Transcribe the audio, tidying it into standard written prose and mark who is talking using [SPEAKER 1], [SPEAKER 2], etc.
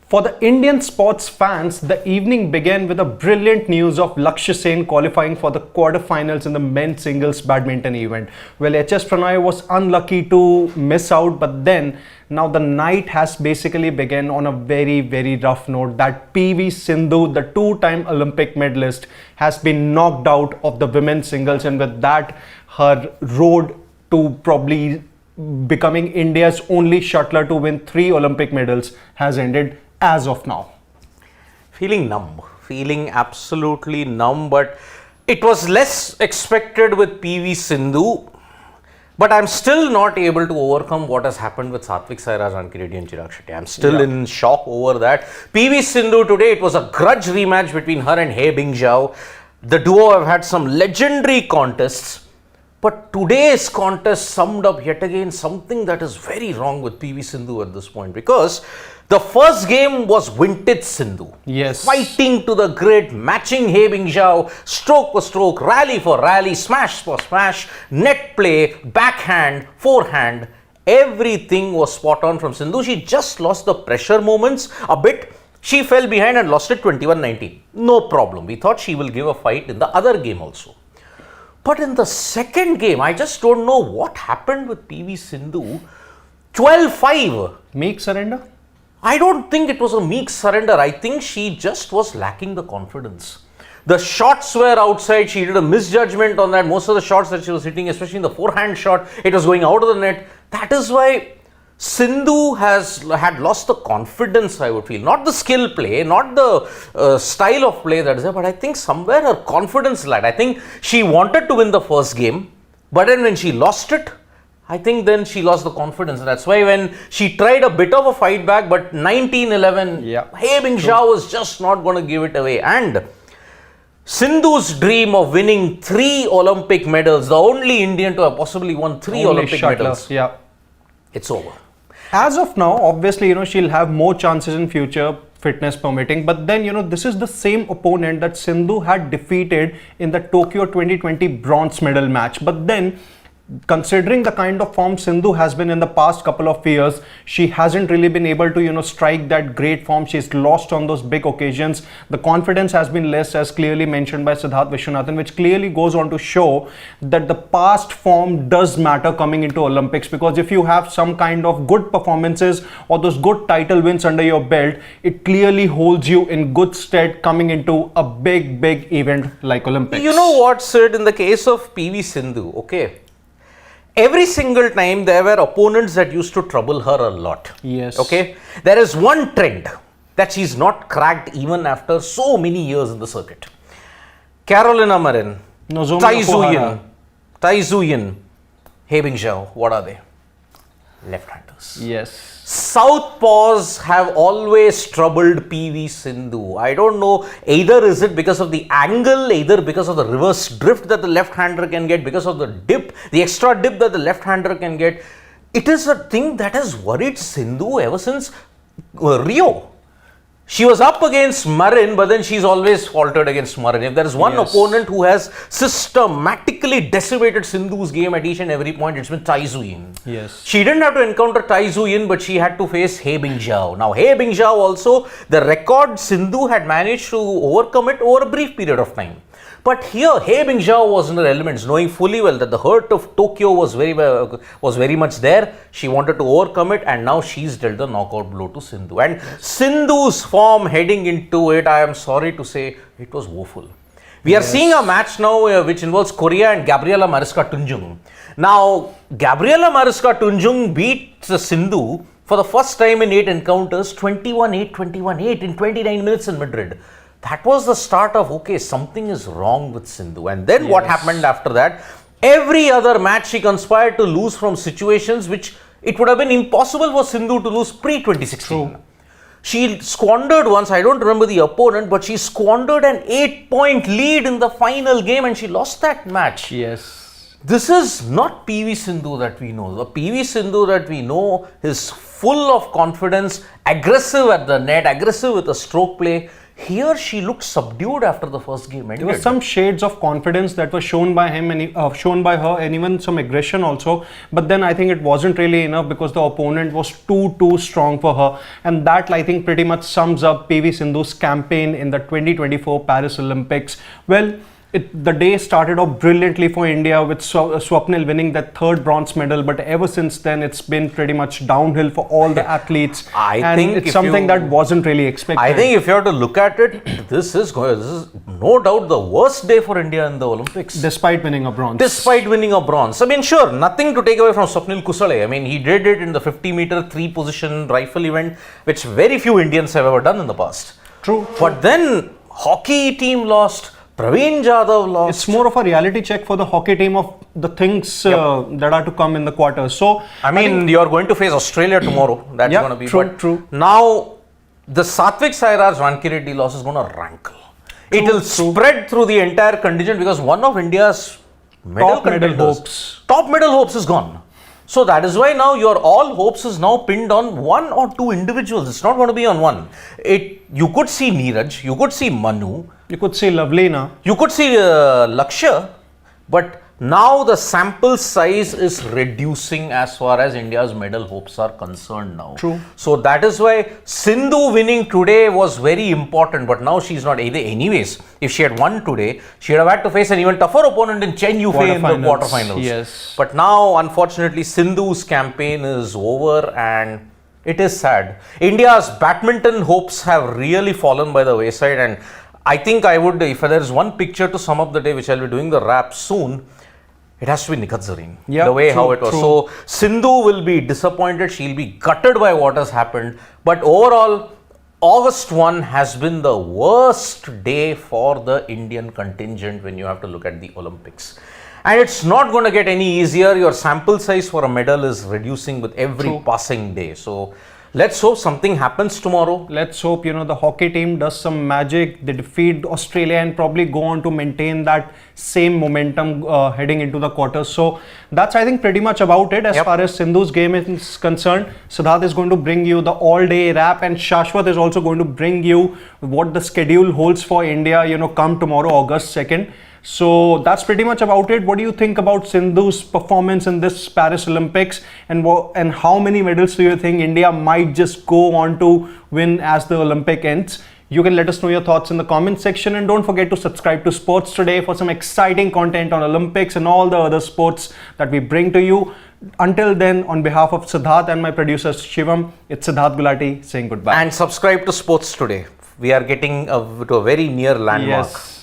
[SPEAKER 1] For the Indian sports fans, the evening began with a brilliant news of Lakshya Sen qualifying for the quarterfinals in the men's singles badminton event. Well, HS Pranay was unlucky to miss out, but then now the night has basically begun on a very rough note that PV Sindhu, the two-time Olympic medalist, has been knocked out of the women's singles, and with that, her road to probably becoming India's only shuttler to win 3 Olympic medals has ended as of now.
[SPEAKER 2] Feeling absolutely numb, but it was less expected with PV Sindhu. But I'm still not able to overcome what has happened with Satvik Sairaj, Rankireddy and Chirag Shetty. I'm still in shock over that. PV Sindhu today, it was a grudge rematch between her and He Bingzhou. The duo have had some legendary contests. But today's contest summed up yet again something that is very wrong with PV Sindhu at this point, because the first game was vintage Sindhu.
[SPEAKER 1] Yes.
[SPEAKER 2] Fighting to the grid, matching He Bingzhou, stroke for stroke, rally for rally, smash for smash, net play, backhand, forehand. Everything was spot on from Sindhu. She just lost the pressure moments a bit. She fell behind and lost it 21-19. No problem. We thought she will give a fight in the other game also. But in the second game, I just don't know what happened with PV Sindhu. 12-5.
[SPEAKER 1] Meek surrender?
[SPEAKER 2] I don't think it was a meek surrender. I think she just was lacking the confidence. The shots were outside. She did a misjudgment on that. Most of the shots that she was hitting, especially in the forehand shot, it was going out of the net. That is why Sindhu had lost the confidence, I would feel. Not the skill play, not the style of play that is there, but I think somewhere her confidence lagged. I think she wanted to win the first game, but then when she lost it, I think then she lost the confidence. And that's why when she tried a bit of a fight back, but 19-11, He Bingzhou was just not going to give it away. And Sindhu's dream of winning 3 Olympic medals, the only Indian to have possibly won 3 Olympic medals, it's over.
[SPEAKER 1] As of now, obviously, she'll have more chances in future, fitness permitting. But then, this is the same opponent that Sindhu had defeated in the Tokyo 2020 bronze medal match. But then, considering the kind of form Sindhu has been in the past couple of years, she hasn't really been able to, strike that great form. She's lost on those big occasions. The confidence has been less, as clearly mentioned by Siddharth Vishwanathan, which clearly goes on to show that the past form does matter coming into Olympics, because if you have some kind of good performances or those good title wins under your belt, it clearly holds you in good stead coming into a big event like Olympics.
[SPEAKER 2] You know what, Sid, in the case of PV Sindhu, okay, every single time there were opponents that used to trouble her a lot.
[SPEAKER 1] Yes.
[SPEAKER 2] Okay. There is one trend that she's not cracked even after so many years in the circuit. Carolina Marin, Tai Zuyin, He Bingzhou, what are they? Left-handers.
[SPEAKER 1] Yes.
[SPEAKER 2] Southpaws have always troubled PV Sindhu. I don't know, either is it because of the angle, either because of the reverse drift that the left-hander can get, because of the dip, the extra dip that the left-hander can get. It is a thing that has worried Sindhu ever since Rio. She was up against Marin, but then she's always faltered against Marin. If there is one opponent who has systematically decimated Sindhu's game at each and every point, it's been Tai Zuyin.
[SPEAKER 1] Yes.
[SPEAKER 2] She didn't have to encounter Tai Zuyin, but she had to face He Bingzhou. Now, He Bingzhou also, the record Sindhu had managed to overcome it over a brief period of time. But here, He Bingzhou was in her elements, knowing fully well that the hurt of Tokyo was very much there. She wanted to overcome it, and now she's dealt the knockout blow to Sindhu. And Sindhu's form heading into it, I am sorry to say, it was woeful. We are seeing a match now which involves Korea and Gabriela Mariska Tunjung. Now, Gabriela Mariska Tunjung beat Sindhu for the first time in 8 encounters, 21-8, 21-8 in 29 minutes in Madrid. That was the start of, okay, something is wrong with Sindhu. And then what happened after that? Every other match she conspired to lose from situations which it would have been impossible for Sindhu to lose pre-2016. She squandered once, I don't remember the opponent, but she squandered an 8-point lead in the final game and she lost that match.
[SPEAKER 1] Yes.
[SPEAKER 2] This is not PV Sindhu that we know. The PV Sindhu that we know is full of confidence, aggressive at the net, aggressive with a stroke play. Here she looked subdued after the first game ended.
[SPEAKER 1] There were some shades of confidence that were shown by him and shown by her, and even some aggression also. But then I think it wasn't really enough because the opponent was too strong for her, and that I think pretty much sums up PV Sindhu's campaign in the 2024 Paris Olympics. Well, the day started off brilliantly for India with Swapnil winning that third bronze medal, but ever since then it's been pretty much downhill for all the athletes.
[SPEAKER 2] I think
[SPEAKER 1] it's something that wasn't really expected.
[SPEAKER 2] I think if you have to look at it, this is no doubt the worst day for India in the Olympics.
[SPEAKER 1] Despite winning a bronze.
[SPEAKER 2] I mean, sure, nothing to take away from Swapnil Kusale. I mean, he did it in the 50-meter 3-position rifle event, which very few Indians have ever done in the past.
[SPEAKER 1] True.
[SPEAKER 2] But then hockey team lost. Praveen Jadhav lost.
[SPEAKER 1] It's more of a reality check for the hockey team of the things that are to come in the quarters. So,
[SPEAKER 2] I mean, you're going to face Australia tomorrow. That's going to be
[SPEAKER 1] true.
[SPEAKER 2] Now, the Satvik Sairaj Rankireddy loss is going to rankle. It will spread through the entire contingent because one of India's top medal hopes is gone. So that is why now your all hopes is now pinned on one or two individuals. It's not going to be on one. You could see Neeraj, you could see Manu,
[SPEAKER 1] you could see Lavlina,
[SPEAKER 2] you could see Lakshya, but now the sample size is reducing as far as India's medal hopes are concerned now.
[SPEAKER 1] True.
[SPEAKER 2] So that is why Sindhu winning today was very important, but now she's not either. Anyways, if she had won today, she would have had to face an even tougher opponent in Chen Yufei in the quarterfinals.
[SPEAKER 1] Yes.
[SPEAKER 2] But now, unfortunately, Sindhu's campaign is over and it is sad. India's badminton hopes have really fallen by the wayside, and I think I would, if there is one picture to sum up the day, which I'll be doing the wrap soon, it has to be Nikhat Zareen. The way how it was. So, Sindhu will be disappointed. She'll be gutted by what has happened. But overall, August 1 has been the worst day for the Indian contingent when you have to look at the Olympics. And it's not going to get any easier. Your sample size for a medal is reducing with every passing day. So, let's hope something happens tomorrow.
[SPEAKER 1] Let's hope, the hockey team does some magic. They defeat Australia and probably go on to maintain that same momentum heading into the quarters. So that's, I think, pretty much about it as far as Sindhu's game is concerned. Siddharth is going to bring you the all-day wrap, and Shashwat is also going to bring you what the schedule holds for India, come tomorrow, August 2nd. So that's pretty much about it. What do you think about Sindhu's performance in this Paris Olympics, and how many medals do you think India might just go on to win as the Olympic ends? You can let us know your thoughts in the comment section, and don't forget to subscribe to Sports Today for some exciting content on Olympics and all the other sports that we bring to you. Until then, on behalf of Siddharth and my producer Shivam, it's Siddharth Gulati saying goodbye.
[SPEAKER 2] And subscribe to Sports Today. We are getting to a very near landmark.
[SPEAKER 1] Yes.